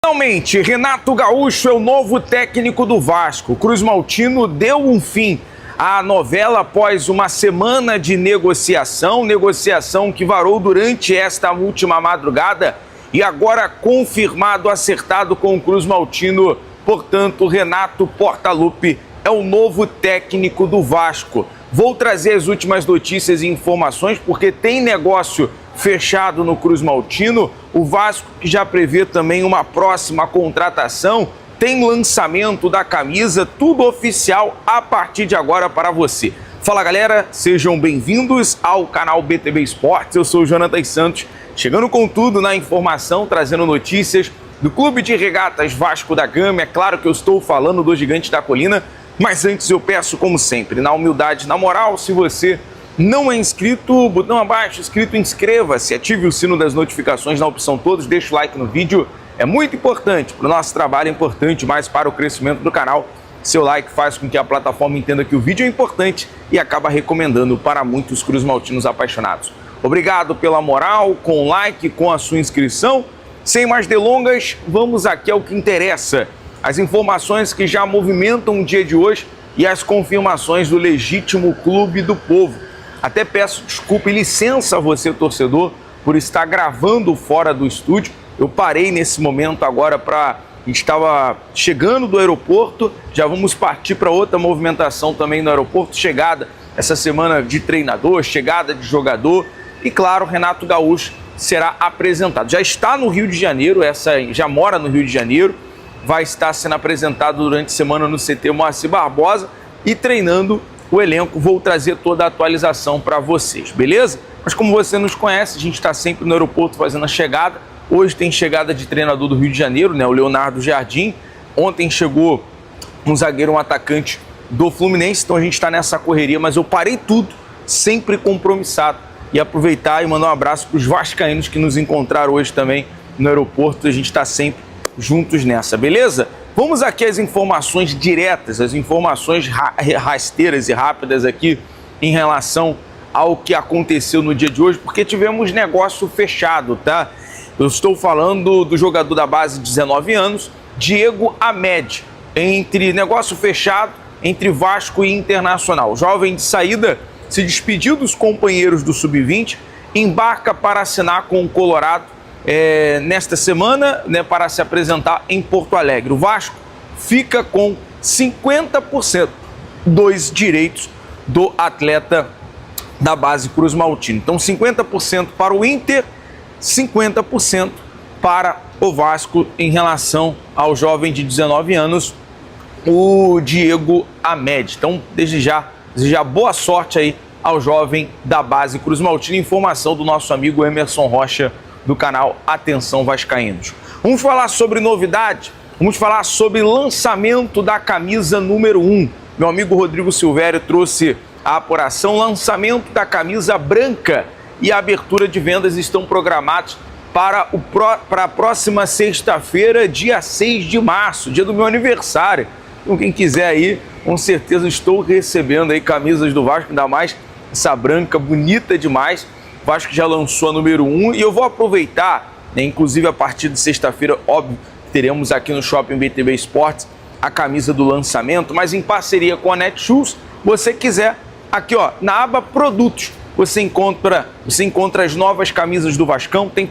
Finalmente, Renato Gaúcho é o novo técnico do Vasco. O Cruz Maltino deu um fim à novela após uma semana de negociação que varou durante esta última madrugada e agora confirmado, acertado com o Cruz Maltino. Portanto, Renato Portaluppi é o novo técnico do Vasco. Vou trazer as últimas notícias e informações porque tem negócio fechado no Cruz Maltino. O Vasco que já prevê também uma próxima contratação, tem lançamento da camisa, tudo oficial a partir de agora para você. Fala galera, sejam bem-vindos ao canal BTB Esportes, eu sou o Jonathan Santos, chegando com tudo na informação, trazendo notícias do Clube de Regatas Vasco da Gama. É claro que eu estou falando do Gigante da Colina, mas antes eu peço, como sempre, na humildade, na moral, se você não é inscrito, botão abaixo, inscrito, inscreva-se, ative o sino das notificações na opção todos, deixa o like no vídeo, é muito importante para o nosso trabalho, é importante mais para o crescimento do canal. Seu like faz com que a plataforma entenda que o vídeo é importante e acaba recomendando para muitos Cruz Maltinos apaixonados. Obrigado pela moral, com o like, com a sua inscrição. Sem mais delongas, vamos aqui ao que interessa. As informações que já movimentam o dia de hoje e as confirmações do legítimo clube do povo. Até peço desculpa e licença a você, torcedor, por estar gravando fora do estúdio. Eu parei nesse momento agora a gente estava chegando do aeroporto, já vamos partir para outra movimentação também no aeroporto, chegada essa semana de treinador, chegada de jogador e, claro, Renato Gaúcho será apresentado. Já está no Rio de Janeiro, já mora no Rio de Janeiro, vai estar sendo apresentado durante a semana no CT Moacir Barbosa e treinando o elenco. Vou trazer toda a atualização para vocês, beleza? Mas como você nos conhece, a gente está sempre no aeroporto fazendo a chegada. Hoje tem chegada de treinador do Rio de Janeiro, né? O Leonardo Jardim. Ontem chegou um zagueiro, um atacante do Fluminense, então a gente está nessa correria, mas eu parei tudo, sempre compromissado, e aproveitar e mandar um abraço para os vascaínos que nos encontraram hoje também no aeroporto. A gente está sempre juntos nessa, beleza? Vamos aqui às informações diretas, as informações rasteiras e rápidas aqui em relação ao que aconteceu no dia de hoje, porque tivemos negócio fechado, tá? Eu estou falando do jogador da base de 19 anos, Diego Amed, negócio fechado entre Vasco e Internacional. O jovem de saída se despediu dos companheiros do Sub-20, embarca para assinar com o Colorado nesta semana, né, para se apresentar em Porto Alegre. O Vasco fica com 50% dos direitos do atleta da base Cruz Maltino. Então 50% para o Inter, 50% para o Vasco em relação ao jovem de 19 anos, o Diego Amed. Então desde já boa sorte aí ao jovem da base Cruz Maltino. Informação do nosso amigo Emerson Rocha, do canal Atenção Vascaínos. Vamos falar sobre novidade, vamos falar sobre lançamento da camisa número 1. Meu amigo Rodrigo Silvério trouxe a apuração, lançamento da camisa branca e a abertura de vendas estão programados para a próxima sexta-feira, dia 6 de março, dia do meu aniversário. Então quem quiser aí, com certeza estou recebendo aí camisas do Vasco, ainda mais essa branca, bonita demais. O Vasco já lançou a número 1 e eu vou aproveitar, né, inclusive a partir de sexta-feira, óbvio, teremos aqui no Shopping BTB Esportes a camisa do lançamento, mas em parceria com a Netshoes. Você quiser, aqui ó, na aba Produtos, você encontra as novas camisas do Vascão, tem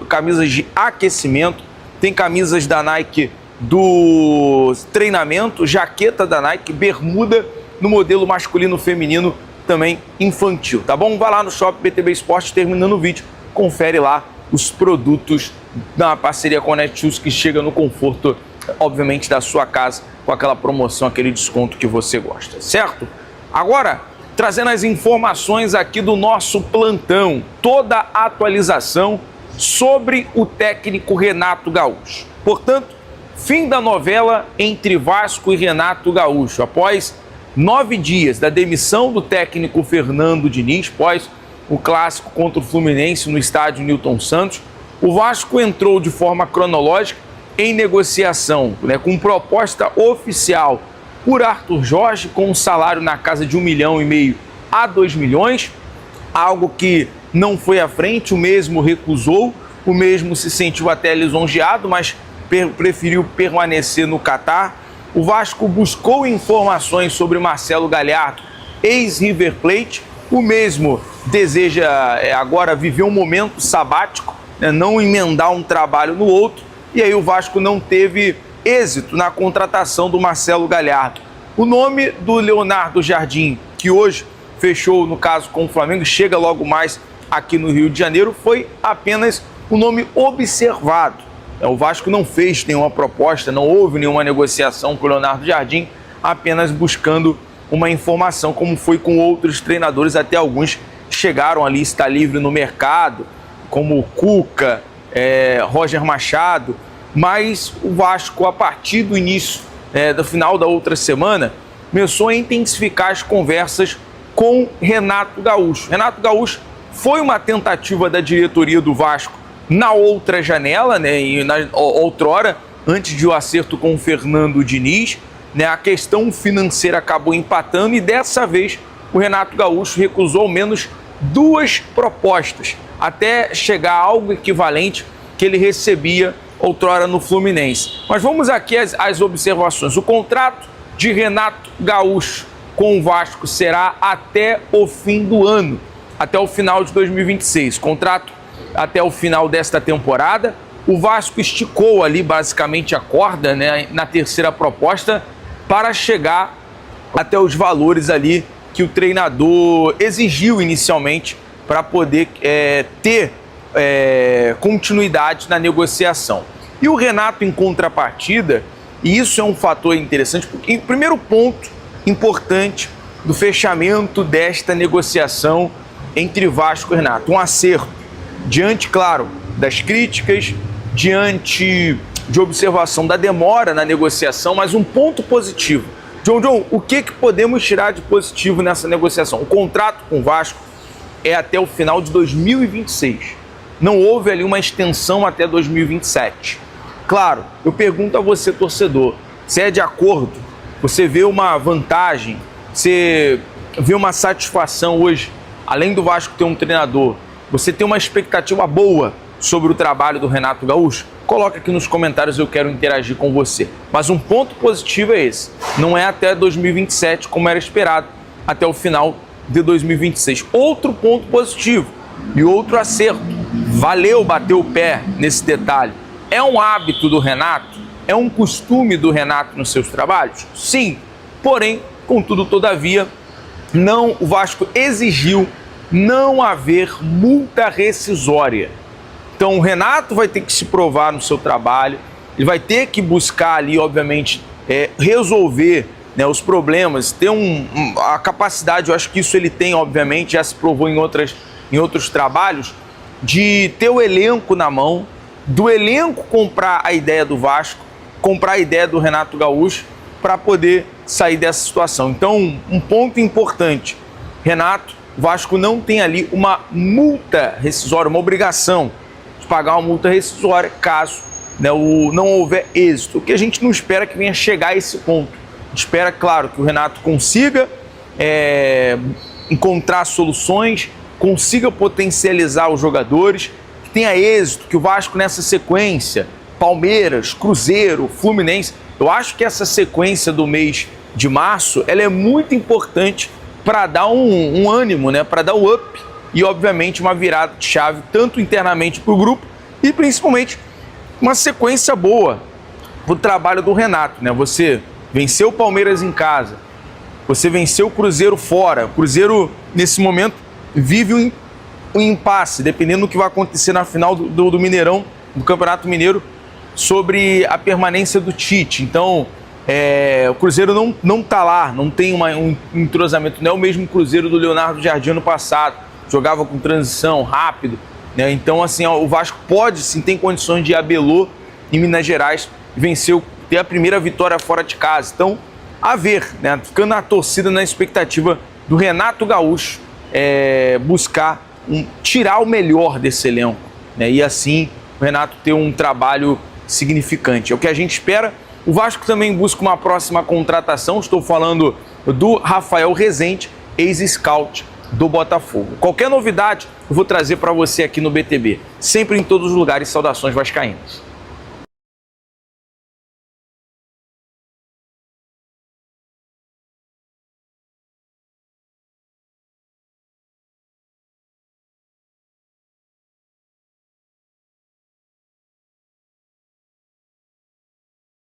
camisas de aquecimento, tem camisas da Nike do treinamento, jaqueta da Nike, bermuda no modelo masculino, feminino, também infantil, tá bom? Vai lá no Shopping BTB Esportes, terminando o vídeo, confere lá os produtos da parceria com a Netshoes que chega no conforto, obviamente, da sua casa, com aquela promoção, aquele desconto que você gosta, certo? Agora, trazendo as informações aqui do nosso plantão, toda a atualização sobre o técnico Renato Gaúcho. Portanto, fim da novela entre Vasco e Renato Gaúcho, após 9 dias da demissão do técnico Fernando Diniz, após o clássico contra o Fluminense no estádio Newton Santos, o Vasco entrou de forma cronológica em negociação, né, com proposta oficial por Arthur Jorge, com um salário na casa de 1,5 milhão a 2 milhões, algo que não foi à frente, o mesmo recusou, o mesmo se sentiu até lisonjeado, mas preferiu permanecer no Catar. O Vasco buscou informações sobre Marcelo Galhardo, ex-River Plate. O mesmo deseja agora viver um momento sabático, né, não emendar um trabalho no outro. E aí o Vasco não teve êxito na contratação do Marcelo Galhardo. O nome do Leonardo Jardim, que hoje fechou, no caso, com o Flamengo, chega logo mais aqui no Rio de Janeiro, foi apenas um nome observado. O Vasco não fez nenhuma proposta, não houve nenhuma negociação com o Leonardo Jardim, apenas buscando uma informação, como foi com outros treinadores, até alguns chegaram ali, está livre no mercado, como o Cuca, Roger Machado, mas o Vasco, a partir do início, do final da outra semana, começou a intensificar as conversas com Renato Gaúcho. Renato Gaúcho foi uma tentativa da diretoria do Vasco na outra janela, né, e na outrora, antes de o acerto com o Fernando Diniz, né, a questão financeira acabou empatando e dessa vez o Renato Gaúcho recusou ao menos 2 propostas, até chegar a algo equivalente que ele recebia outrora no Fluminense. Mas vamos aqui às observações. O contrato de Renato Gaúcho com o Vasco será até o fim do ano, até o final de 2026. Contrato até o final desta temporada. O Vasco esticou ali basicamente a corda, né, na terceira proposta para chegar até os valores ali que o treinador exigiu inicialmente para poder ter continuidade na negociação. E o Renato, em contrapartida, e isso é um fator interessante, porque o primeiro ponto importante do fechamento desta negociação entre Vasco e Renato, um acerto diante, claro, das críticas, diante de observação da demora na negociação, mas um ponto positivo. John, o que podemos tirar de positivo nessa negociação? O contrato com o Vasco é até o final de 2026. Não houve ali uma extensão até 2027. Claro, eu pergunto a você, torcedor, se é de acordo, você vê uma vantagem, você vê uma satisfação hoje, além do Vasco ter um treinador, você tem uma expectativa boa sobre o trabalho do Renato Gaúcho? Coloca aqui nos comentários, eu quero interagir com você. Mas um ponto positivo é esse, não é até 2027 como era esperado, até o final de 2026. Outro ponto positivo e outro acerto, valeu bater o pé nesse detalhe. É um hábito do Renato? É um costume do Renato nos seus trabalhos? Sim, porém, contudo, todavia, o Vasco exigiu não haver multa rescisória. Então o Renato vai ter que se provar no seu trabalho, ele vai ter que buscar ali, obviamente, resolver, né, os problemas, ter a capacidade, eu acho que isso ele tem, obviamente, já se provou em outros trabalhos, de ter o elenco na mão, do elenco comprar a ideia do Vasco, comprar a ideia do Renato Gaúcho para poder sair dessa situação. Então, um ponto importante, Renato, o Vasco não tem ali uma multa rescisória, uma obrigação de pagar uma multa rescisória caso, né, não houver êxito. O que a gente não espera que venha chegar a esse ponto. A gente espera, claro, que o Renato consiga encontrar soluções, consiga potencializar os jogadores, que tenha êxito, que o Vasco nessa sequência, Palmeiras, Cruzeiro, Fluminense, eu acho que essa sequência do mês de março, ela é muito importante para dar um ânimo, né, para dar um up e, obviamente, uma virada de chave, tanto internamente para o grupo e, principalmente, uma sequência boa para o trabalho do Renato, né? Você venceu o Palmeiras em casa, você venceu o Cruzeiro fora. O Cruzeiro, nesse momento, vive um impasse, dependendo do que vai acontecer na final do Mineirão, do Campeonato Mineiro, sobre a permanência do Tite. Então, o Cruzeiro não está lá, não tem um entrosamento, não é o mesmo Cruzeiro do Leonardo Jardim no passado, jogava com transição, rápido, né? Então, assim, o Vasco pode, sim, tem condições de ir a Belo, em Minas Gerais, ter a primeira vitória fora de casa. Então, a ver, né? Ficando na torcida, na expectativa do Renato Gaúcho buscar tirar o melhor desse elenco, né? E assim o Renato ter um trabalho significante. É o que a gente espera. O Vasco também busca uma próxima contratação. Estou falando do Rafael Rezende, ex-scout do Botafogo. Qualquer novidade eu vou trazer para você aqui no BTB. Sempre em todos os lugares. Saudações vascaínas.